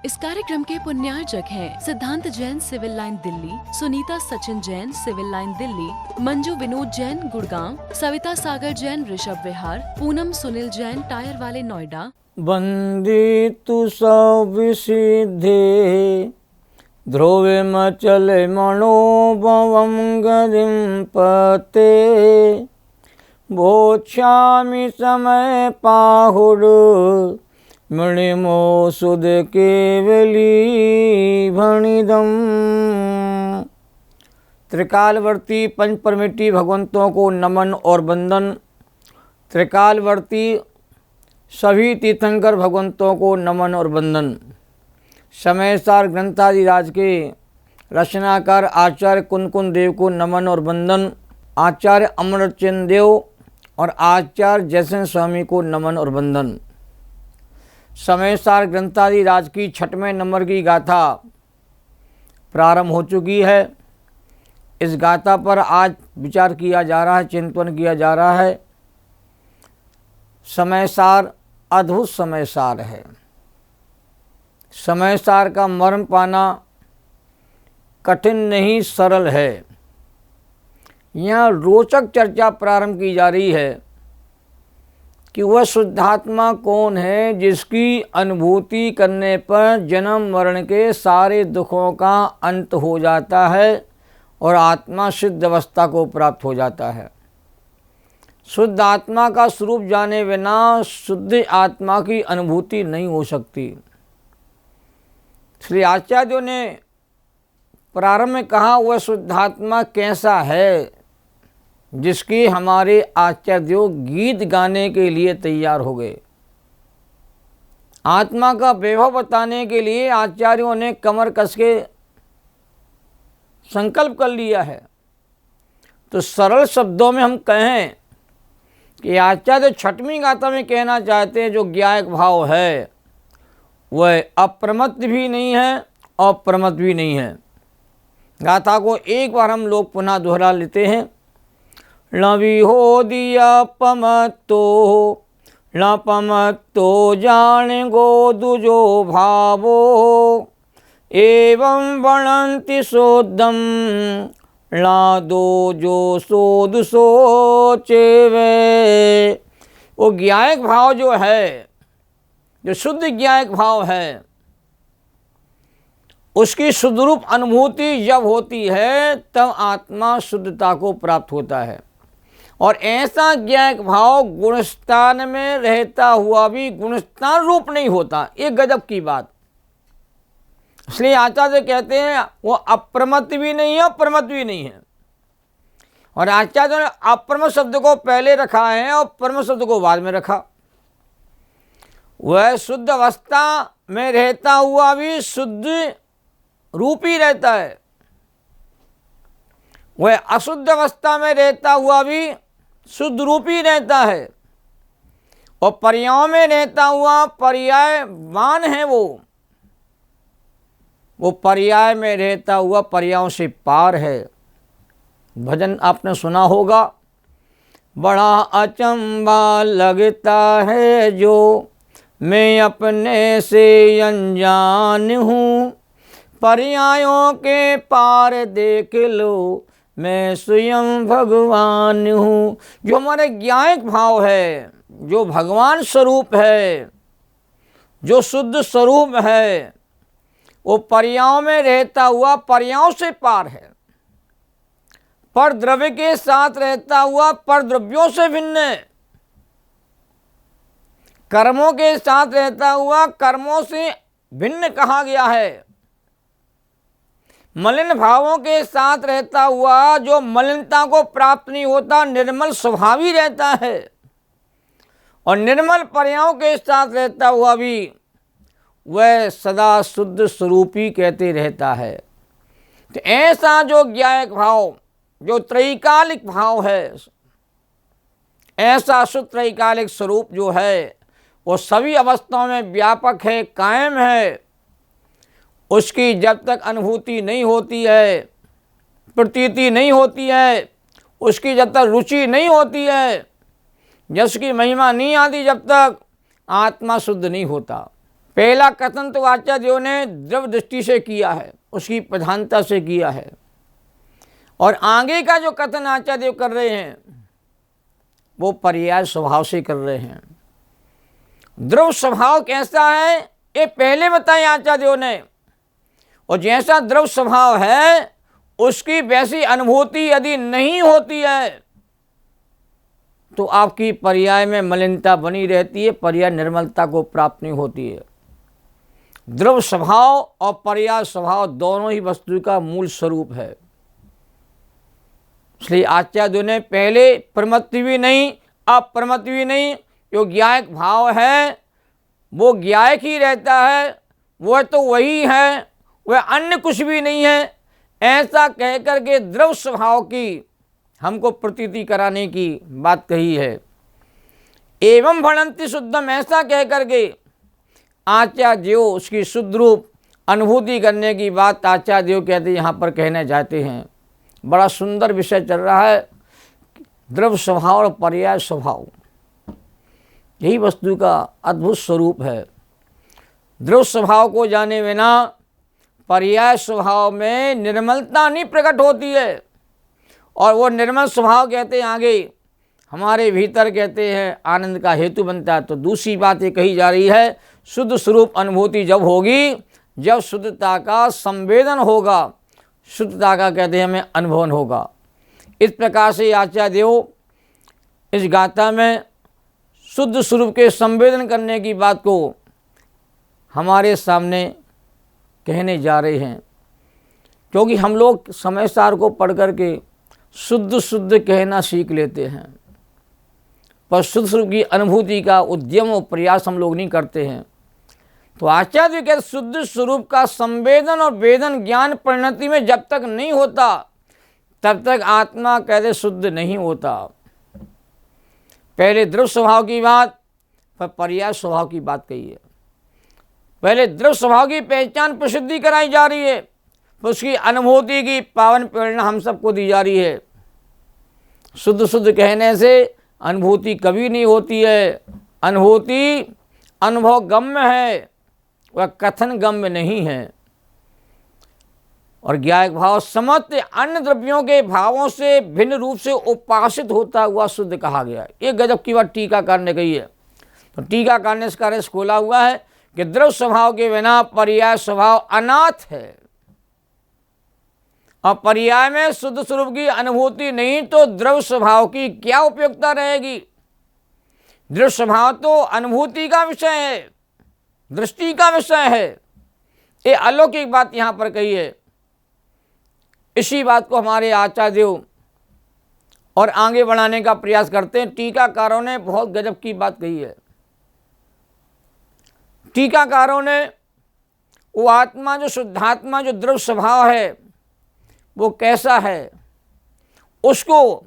इस कार्यक्रम के पुण्यार्चक हैं Siddhant Jain civil line Delhi, Sunita Sachin Jain civil line Delhi, Manju Vinod Jain Gurgaon, Savita Sagar Jain Rishabh Vihar, Poonam Sunil Jain tyre वाले नोएडा। वंदी तु सविसिद्धे ध्रुवे मचले मनोभवं गतिं पते भोक्ष्यामि समय पाहुर मणिमो सुध केवली भणिदम। त्रिकालवर्ती पंच परमेटी भगवंतों को नमन और वंदन। त्रिकालवर्ती सभी तीर्थंकर भगवंतों को नमन और वंदन। समयसार ग्रंथादिराज के रचनाकार आचार्य कुंदकुंद देव को नमन और वंदन। आचार्य अमरचंद देव और आचार्य जयसेन स्वामी को नमन और वंदन। समयसार ग्रंथादिराज की 6वें नंबर की गाथा प्रारंभ हो चुकी है। इस गाथा पर आज विचार किया जा रहा है, चिंतन किया जा रहा है। समयसार अद्भुत समयसार है। समयसार का मर्म पाना कठिन नहीं, सरल है। यहाँ रोचक चर्चा प्रारंभ की जा रही है कि वह शुद्धात्मा कौन है जिसकी अनुभूति करने पर जन्म मरण के सारे दुखों का अंत हो जाता है और आत्मा शुद्ध अवस्था को प्राप्त हो जाता है। शुद्ध आत्मा का स्वरूप जाने बिना शुद्ध आत्मा की अनुभूति नहीं हो सकती। श्री आचार्यों ने प्रारंभ में कहा वह शुद्धात्मा कैसा है जिसकी हमारे आचार्य गीत गाने के लिए तैयार हो गए। आत्मा का वैभव बताने के लिए आचार्यों ने कमर कस के संकल्प कर लिया है। तो सरल शब्दों में हम कहें कि आचार्य 6वीं गाथा में कहना चाहते हैं जो ज्ञायक भाव है वह अप्रमत्त भी नहीं है और प्रमत्त भी नहीं है। गाथा को एक बार हम लोग पुनः दोहरा लेते हैं। लवि हो दिया पमत्तो न पमत्तो जान गो दुजो भावो एवं वर्णन्ति शोद्धम लादो जो शोध सोचे वे। वो ज्ञायक भाव जो है, जो शुद्ध ज्ञायक भाव है, उसकी शुद्धरूप अनुभूति जब होती है तब आत्मा शुद्धता को प्राप्त होता है। और ऐसा ज्ञायक भाव गुणस्थान में रहता हुआ भी गुणस्थान रूप नहीं होता। ये गजब की बात। इसलिए आचार्य कहते हैं वो अप्रमत्त भी नहीं है और प्रमत्त भी नहीं है। और आचार्य ने अप्रमत्त शब्द को पहले रखा है और प्रमत्त शब्द को बाद में रखा। वह शुद्ध अवस्था में रहता हुआ भी शुद्ध रूप ही रहता है। वह अशुद्ध अवस्था में रहता हुआ भी शुद्ध रूप ही रहता है। और पर्यायों में रहता हुआ पर्यायवान है। वो पर्याय में रहता हुआ पर्यायों से पार है। भजन आपने सुना होगा, बड़ा अचंबा लगता है जो मैं अपने से अनजान हूँ, पर्यायों के पार देख लो मैं स्वयं भगवान हूँ। जो हमारे ज्ञायक भाव है, जो भगवान स्वरूप है, जो शुद्ध स्वरूप है, वो पर्यायों में रहता हुआ पर्यायों से पार है। पर द्रव्य के साथ रहता हुआ पर द्रव्यों से भिन्न है। कर्मों के साथ रहता हुआ कर्मों से भिन्न कहा गया है। मलिन भावों के साथ रहता हुआ जो मलिनता को प्राप्त नहीं होता, निर्मल स्वभावी रहता है। और निर्मल पर्यायों के साथ रहता हुआ भी वह सदा शुद्ध स्वरूपी कहते रहता है। तो ऐसा जो ज्ञायक भाव, जो त्रैकालिक भाव है, ऐसा शुद्ध त्रैकालिक स्वरूप जो है वो सभी अवस्थाओं में व्यापक है, कायम है। उसकी जब तक अनुभूति नहीं होती है, प्रतीति नहीं होती है, उसकी जब तक रुचि नहीं होती है, यश की महिमा नहीं आती, जब तक आत्मा शुद्ध नहीं होता। पहला कथन तो आचार्यों ने द्रव दृष्टि से किया है, उसकी प्रधानता से किया है, और आगे का जो कथन आचार्य कर रहे हैं वो पर्याय स्वभाव से कर रहे हैं। द्रव स्वभाव कैसा है ये पहले बताए आचार्यों ने, और जैसा द्रव स्वभाव है उसकी वैसी अनुभूति यदि नहीं होती है तो आपकी पर्याय में मलिनता बनी रहती है, पर्याय निर्मलता को प्राप्त नहीं होती है। द्रव स्वभाव और पर्याय स्वभाव दोनों ही वस्तु का मूल स्वरूप है। इसलिए आचार्यों ने पहले प्रमत्ति भी नहीं, अप्रमत्ति भी नहीं, जो ज्ञायक भाव है वो ज्ञायक ही रहता है, वह तो वही है, वह अन्य कुछ भी नहीं है, ऐसा कह करके द्रव स्वभाव की हमको प्रतीति कराने की बात कही है। एवं भणंति शुद्धम, ऐसा कह करके आचार्य उसकी शुद्ध रूप अनुभूति करने की बात आचार्य कहते यहाँ पर कहने जाते हैं। बड़ा सुंदर विषय चल रहा है, द्रव स्वभाव और पर्याय स्वभाव, यही वस्तु का अद्भुत स्वरूप है। द्रव स्वभाव को जाने बिना पर्याय स्वभाव में निर्मलता नहीं प्रकट होती है, और वो निर्मल स्वभाव कहते हैं आगे हमारे भीतर कहते हैं आनंद का हेतु बनता है। तो दूसरी बात ये कही जा रही है, शुद्ध स्वरूप अनुभूति जब होगी, जब शुद्धता का संवेदन होगा, शुद्धता का कहते हैं हमें अनुभवन होगा। इस प्रकार से आचार्य इस गाथा में शुद्ध स्वरूप के संवेदन करने की बात को हमारे सामने कहने जा रहे हैं, क्योंकि हम लोग समय सार को पढ़ करके शुद्ध शुद्ध कहना सीख लेते हैं, पर शुद्ध स्वरूप की अनुभूति का उद्यम और प्रयास हम लोग नहीं करते हैं। तो आचार्य कहते शुद्ध स्वरूप का संवेदन और वेदन ज्ञान परिणति में जब तक नहीं होता तब तक आत्मा कहते शुद्ध नहीं होता। पहले द्रव स्वभाव की बात, पर पर्याय स्वभाव की बात कही है। पहले द्रव स्वभाव की पहचान प्रसिद्धि कराई जा रही है, उसकी अनुभूति की पावन प्रेरणा हम सबको दी जा रही है। शुद्ध शुद्ध कहने से अनुभूति कभी नहीं होती है। अनुभूति अनुभव गम्य है, वह कथन गम्य नहीं है। और ज्ञायक भाव समस्त अन्य द्रव्यों के भावों से भिन्न रूप से उपासित होता हुआ शुद्ध कहा गया है। ये गजब की बात टीकाकार ने कही है। तो टीकाकार ने इसका रस खोला हुआ है कि द्रव स्वभाव के बिना पर्याय स्वभाव अनाथ है, और पर्याय में शुद्ध स्वरूप की अनुभूति नहीं तो द्रव स्वभाव की क्या उपयोगिता रहेगी। द्रव स्वभाव तो अनुभूति का विषय है, दृष्टि का विषय है। ये अलौकिक बात यहाँ पर कही है। इसी बात को हमारे आचार्य और आगे बढ़ाने का प्रयास करते हैं। टीकाकारों ने बहुत गजब की बात कही है। टीकाकारों ने वो आत्मा जो शुद्धात्मा जो द्रव स्वभाव है वो कैसा है उसको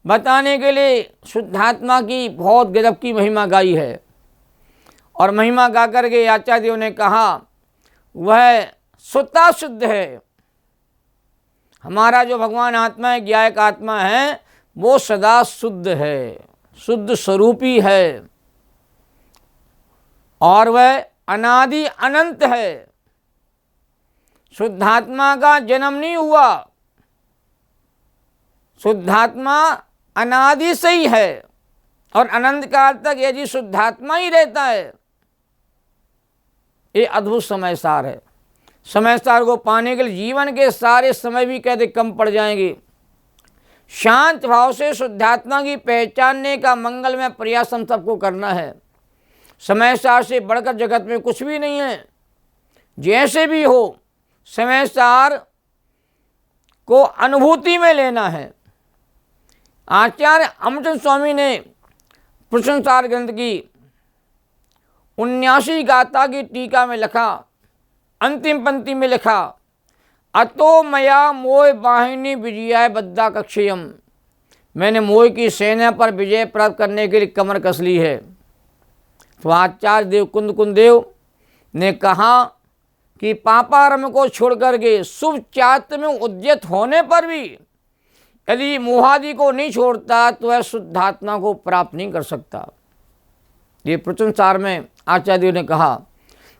बताने के लिए शुद्धात्मा की बहुत गजब की महिमा गाई है। और महिमा गा करके आचार्यों ने कहा वह स्वतः शुद्ध है। हमारा जो भगवान आत्मा है, ज्ञायक आत्मा है, वो सदा शुद्ध है, शुद्ध स्वरूपी है, और वह अनादि अनंत है। शुद्धात्मा का जन्म नहीं हुआ, शुद्धात्मा अनादि से ही है, और अनंत काल तक यदि शुद्धात्मा ही रहता है। ये अद्भुत समय सार है। समय सार को पाने के लिए जीवन के सारे समय भी कहते कम पड़ जाएंगे। शांत भाव से शुद्धात्मा की पहचानने का मंगलमय प्रयास हम सबको करना है। समय सार से बढ़कर जगत में कुछ भी नहीं है। जैसे भी हो समय सार को अनुभूति में लेना है। आचार्य अमरचंद स्वामी ने प्रश्नसार ग्रंथ की 79 गाथा की टीका में लिखा, अंतिम पंक्ति में लिखा, अतो मया मोह वाहिनी विजयाय बद्धा कक्षयम, मैंने मोह की सेना पर विजय प्राप्त करने के लिए कमर कस ली है। तो आचार्य देव कुंद देव ने कहा कि पापारम को छोड़ करके शुभ चात्र में उद्यत होने पर भी यदि मोहादि को नहीं छोड़ता तो वह शुद्धात्मा को प्राप्त नहीं कर सकता। ये प्रचन सार में आचार्यों ने कहा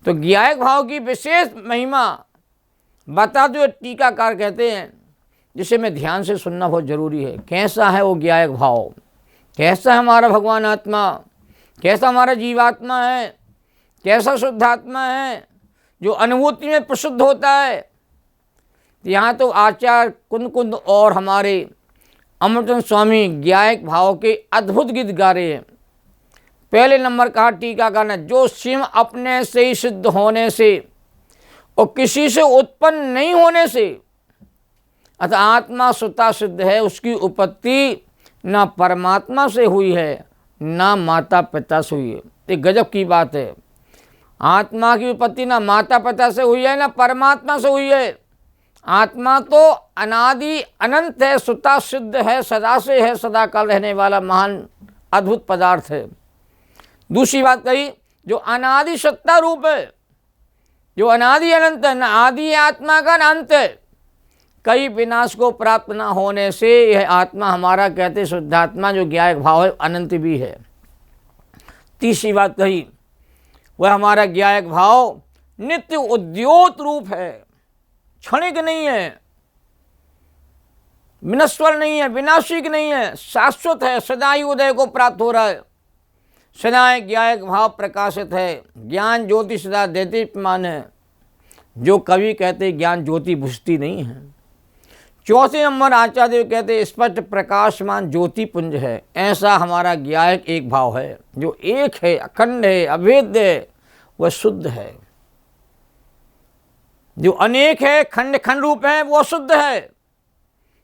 तो ज्ञायक भाव की विशेष महिमा बता दो, टीकाकार कहते हैं, जिसे मैं ध्यान से सुनना बहुत जरूरी है। कैसा है वो ज्ञायक भाव, कैसा है हमारा भगवान आत्मा, कैसा हमारा जीवात्मा है, कैसा शुद्ध आत्मा है जो अनुभूति में प्रसिद्ध होता है। यहाँ तो आचार्य कुंद कुंद और हमारे अमृतचंद स्वामी ज्ञायक भाव के अद्भुत गीत गा रहे हैं। पहले नंबर कहा टीकाकार ने, जो स्वयं अपने से ही सिद्ध होने से और किसी से उत्पन्न नहीं होने से, अतः आत्मा स्वतः सिद्ध है, उसकी उत्पत्ति ना परमात्मा से हुई है ना माता पिता से हुई है। एक गजब की बात है, आत्मा की उत्पत्ति ना माता पिता से हुई है ना परमात्मा से हुई है। आत्मा तो अनादि अनंत है, स्वतः सिद्ध है, सदा से है, सदा काल रहने वाला महान अद्भुत पदार्थ है। दूसरी बात कही, जो अनादि सत्ता रूप है, जो अनादि अनंत है, न आदि आत्मा का न अंत है, कई विनाश को प्राप्त न होने से यह आत्मा हमारा कहते शुद्धात्मा जो ज्ञायक भाव है अनंत भी है। तीसरी बात कही, वह हमारा ज्ञायक भाव नित्य उद्योत रूप है, क्षणिक नहीं है, विनश्वर नहीं है, विनाशिक नहीं है, शाश्वत है, सदाई उदय को प्राप्त हो रहा है। सदा ज्ञायक भाव प्रकाशित है, ज्ञान ज्योति सदा देदीप्यमान है, जो कवि कहते ज्ञान ज्योति बुझती नहीं है। चौथे नंबर आचार्य देव कहते स्पष्ट प्रकाशमान ज्योति पुंज है। ऐसा हमारा ज्ञायक एक भाव है जो एक है, अखंड है, अभेद्य है, वह शुद्ध है। जो अनेक है, खंड खंड रूप है, वो शुद्ध है।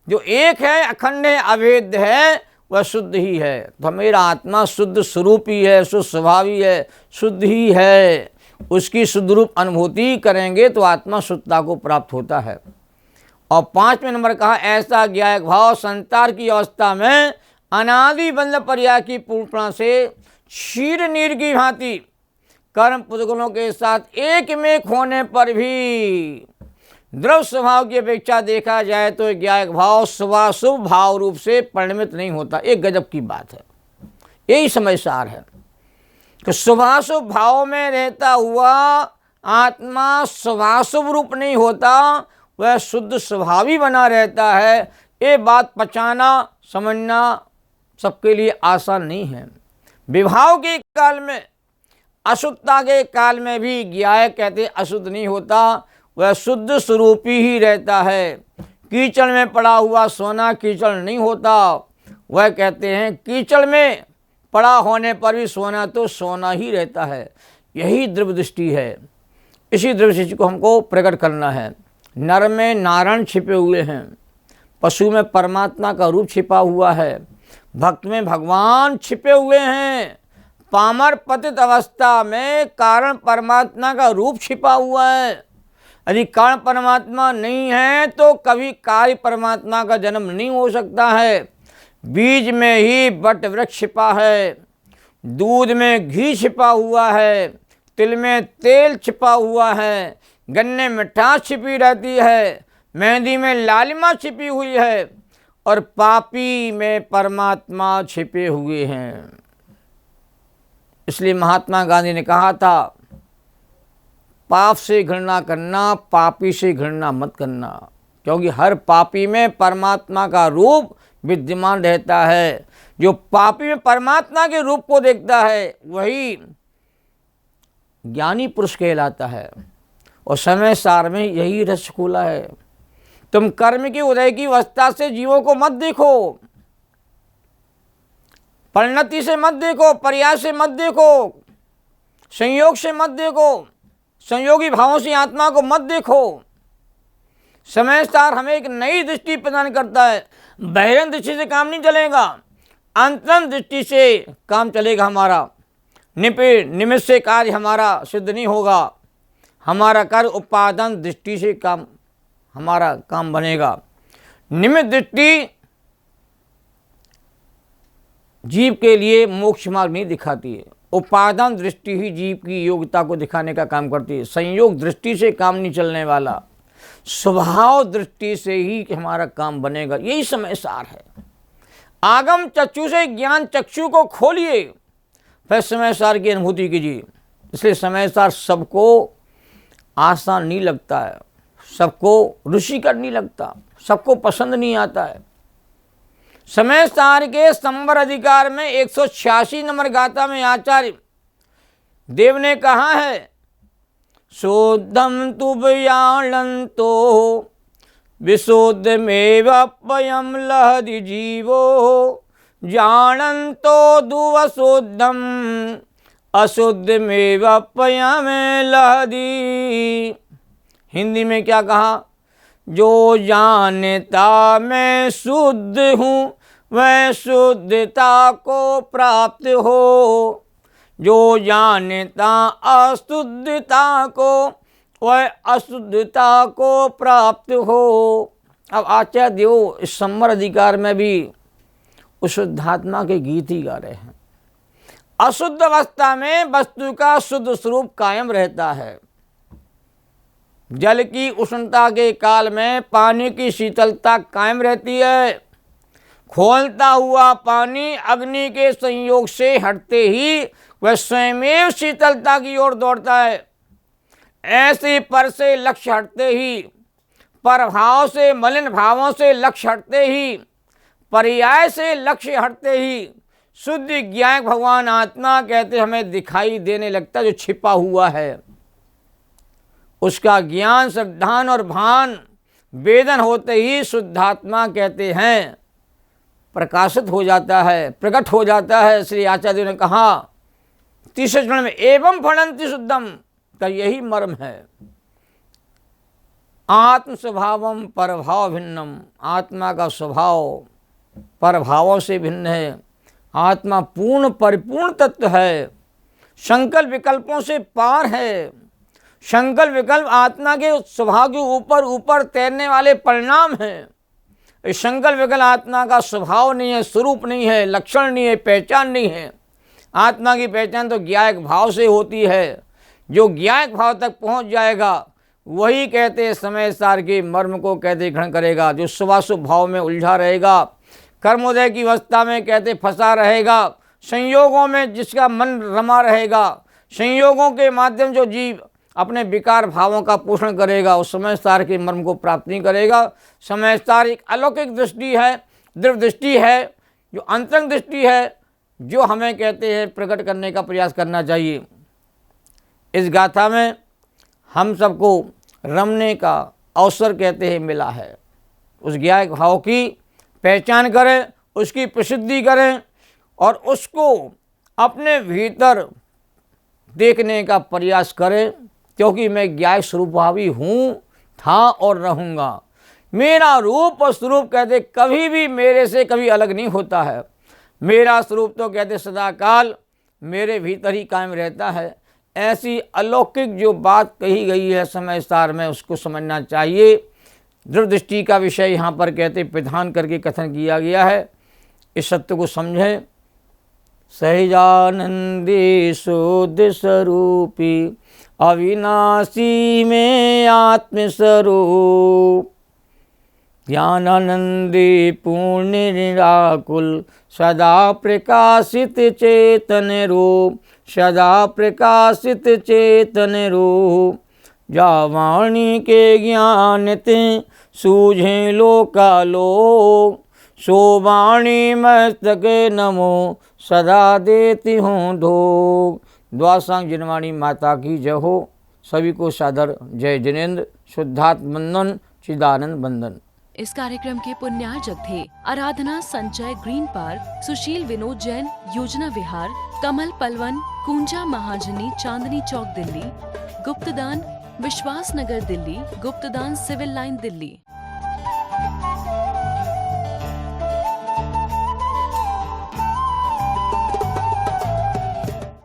जो एक है, अखंड है, अभेद्य है, वह शुद्ध ही है। तो मेरा आत्मा शुद्ध स्वरूप ही है, शुद्ध स्वभावी है, शुद्ध ही है। उसकी शुद्ध रूप अनुभूति करेंगे तो आत्मा शुद्धता को प्राप्त होता है। और 5वें नंबर कहा, ऐसा ज्ञायक भाव संसार की अवस्था में अनादि बंध पर्याय की पूर्णता से क्षीर नीर की भांति कर्म पुद्गलों के साथ एक में होने पर भी द्रव स्वभाव की अपेक्षा देखा जाए तो ज्ञायक भाव शुभाशुभ भाव रूप से परिणमित नहीं होता। एक गजब की बात है, यही समझ सार है कि शुभाशुभ भाव में रहता हुआ आत्मा शुभाशुभ रूप नहीं होता, वह शुद्ध स्वभावी बना रहता है। ये बात पचाना समझना सबके लिए आसान नहीं है। विभाव के काल में, अशुद्धता के काल में भी ज्ञायक कहते अशुद्ध नहीं होता, वह शुद्ध स्वरूपी ही रहता है। कीचड़ में पड़ा हुआ सोना कीचड़ नहीं होता, वह कहते हैं कीचड़ में पड़ा होने पर भी सोना तो सोना ही रहता है। यही द्रव्य दृष्टि है। इसी द्रव्य दृष्टि को हमको प्रकट करना है। नर में नारायण छिपे हुए हैं, पशु में परमात्मा का रूप छिपा हुआ है, भक्त में भगवान छिपे हुए हैं, पामर पतित अवस्था में कारण परमात्मा का रूप छिपा हुआ है। यदि कारण परमात्मा नहीं है तो कभी कार्य परमात्मा का जन्म नहीं हो सकता है। बीज में ही बट वृक्ष छिपा है, दूध में घी छिपा हुआ है, तिल में तेल छिपा हुआ है, गन्ने में मिठास छिपी रहती है, मेहंदी में लालिमा छिपी हुई है, और पापी में परमात्मा छिपे हुए हैं। इसलिए महात्मा गांधी ने कहा था, पाप से घृणा करना, पापी से घृणा मत करना, क्योंकि हर पापी में परमात्मा का रूप विद्यमान रहता है। जो पापी में परमात्मा के रूप को देखता है वही ज्ञानी पुरुष कहलाता है। और समय सार में यही रस खुला है। तुम कर्म की उदय की अवस्था से जीवों को मत देखो, परिणति से मत देखो, पर्याय से मत देखो, संयोग से मत देखो, संयोगी भावों से आत्मा को मत देखो। समय सार हमें एक नई दृष्टि प्रदान करता है। बहिरंग दृष्टि से काम नहीं चलेगा, अंतरंग दृष्टि से काम चलेगा हमारा। निमित्त से कार्य हमारा सिद्ध नहीं होगा। हमारा कार्य उपादान दृष्टि से काम, हमारा काम बनेगा। निमित्त दृष्टि जीव के लिए मोक्ष मार्ग नहीं दिखाती है, उपादान दृष्टि ही जीव की योग्यता को दिखाने का काम करती है। संयोग दृष्टि से काम नहीं चलने वाला, स्वभाव दृष्टि से ही हमारा काम बनेगा। यही समय सार है। आगम चक्षु से ज्ञान चक्षु को खोलिए, फिर समय सार की अनुभूति कीजिए। इसलिए समय सार सबको आसान नहीं लगता है, सबको रुचिकर नहीं लगता, सबको पसंद नहीं आता है। समय सार के संवर अधिकार में 186 नंबर गाथा में आचार्य देव ने कहा है, शुद्धम तुभयाणंतो विशुद्धमेव पयम लहदि जीवो जानंतो दुवशुद्धम अशुद्धमेव पयम लहदि। हिंदी में क्या कहा, जो जानता मैं शुद्ध हूँ वह शुद्धता को प्राप्त हो, जो जानता अशुद्धता को वह अशुद्धता को प्राप्त हो। अब आचार्य देव इस संवर अधिकार में भी उस शुद्धात्मा के गीत ही गा रहे हैं। अशुद्ध अवस्था में वस्तु का शुद्ध स्वरूप कायम रहता है। जल की उष्णता के काल में पानी की शीतलता कायम रहती है। खोलता हुआ पानी अग्नि के संयोग से हटते ही वह स्वयं शीतलता की ओर दौड़ता है। ऐसे पर से लक्ष्य हटते ही, परभाव से मलिन भावों से लक्ष्य हटते ही, पर्याय से लक्ष्य हटते ही शुद्ध ज्ञान भगवान आत्मा कहते हमें दिखाई देने लगता है। जो छिपा हुआ है उसका ज्ञान श्रद्धान और भान वेदन होते ही शुद्धात्मा कहते हैं प्रकाशित हो जाता है, प्रकट हो जाता है। श्री आचार्य ने कहा तीसरे चरण में एवं फलंति शुद्धम का यही मर्म है। आत्म स्वभावम परभाव भिन्नम, आत्मा का स्वभाव परभावों से भिन्न है। आत्मा पूर्ण परिपूर्ण तत्व है, संकल्प विकल्पों से पार है। संकल्प विकल्प आत्मा के स्वभाव के ऊपर ऊपर तैरने वाले परिणाम हैं। इस संकल्प विकल्प आत्मा का स्वभाव नहीं है, स्वरूप नहीं है, लक्षण नहीं है, पहचान नहीं है। आत्मा की पहचान तो ज्ञायक भाव से होती है। जो ज्ञायक भाव तक पहुंच जाएगा वही कहते समय सार के मर्म को कहते ग्रहण करेगा। जो शुभाशुभ भाव में उलझा रहेगा, कर्मोदय की अवस्था में कहते फंसा रहेगा, संयोगों में जिसका मन रमा रहेगा, संयोगों के माध्यम जो जीव अपने विकार भावों का पोषण करेगा, उस समय सार के मर्म को प्राप्त नहीं करेगा। समय सार एक अलौकिक दृष्टि है, दिव्य दृष्टि है, जो अंतरंग दृष्टि है, जो हमें कहते हैं प्रकट करने का प्रयास करना चाहिए। इस गाथा में हम सबको रमने का अवसर कहते हैं मिला है। उस ज्ञायक भाव की पहचान करें, उसकी प्रसिद्धि करें और उसको अपने भीतर देखने का प्रयास करें, क्योंकि मैं ज्ञायक स्वरूपभावी हूँ, था और रहूँगा। मेरा रूप और स्वरूप कहते कभी भी मेरे से कभी अलग नहीं होता है। मेरा स्वरूप तो कहते सदा काल मेरे भीतर ही कायम रहता है। ऐसी अलौकिक जो बात कही गई है समय सार में, उसको समझना चाहिए। दृढ़ दृष्टि का विषय यहाँ पर कहते प्रधान करके कथन किया गया है। इस सत्य को समझें। सहजानंदी शुद्ध स्वरूपी अविनाशी में आत्मस्वरूप, ज्ञानानंदी पूर्ण निराकुल सदा प्रकाशित चेतन रूप, सदा प्रकाशित चेतन रूप। जा वाणी के ज्ञान ते सूझे लोकालोक, सो वाणी मस्तक नमो सदा देती हूँ ढोक। द्वासांग जिनवाणी माता की जय हो। सभी को सादर जय जिनेन्द्र। शुद्धात्म बंधन चिदानंद बंधन। इस कार्यक्रम के पुण्यार्जक थे आराधना संचय ग्रीन पार्क, सुशील विनोद जैन योजना विहार, कमल पलवन कुंजा महाजनी चांदनी चौक दिल्ली, गुप्तदान विश्वास नगर दिल्ली, गुप्तदान सिविल लाइन दिल्ली।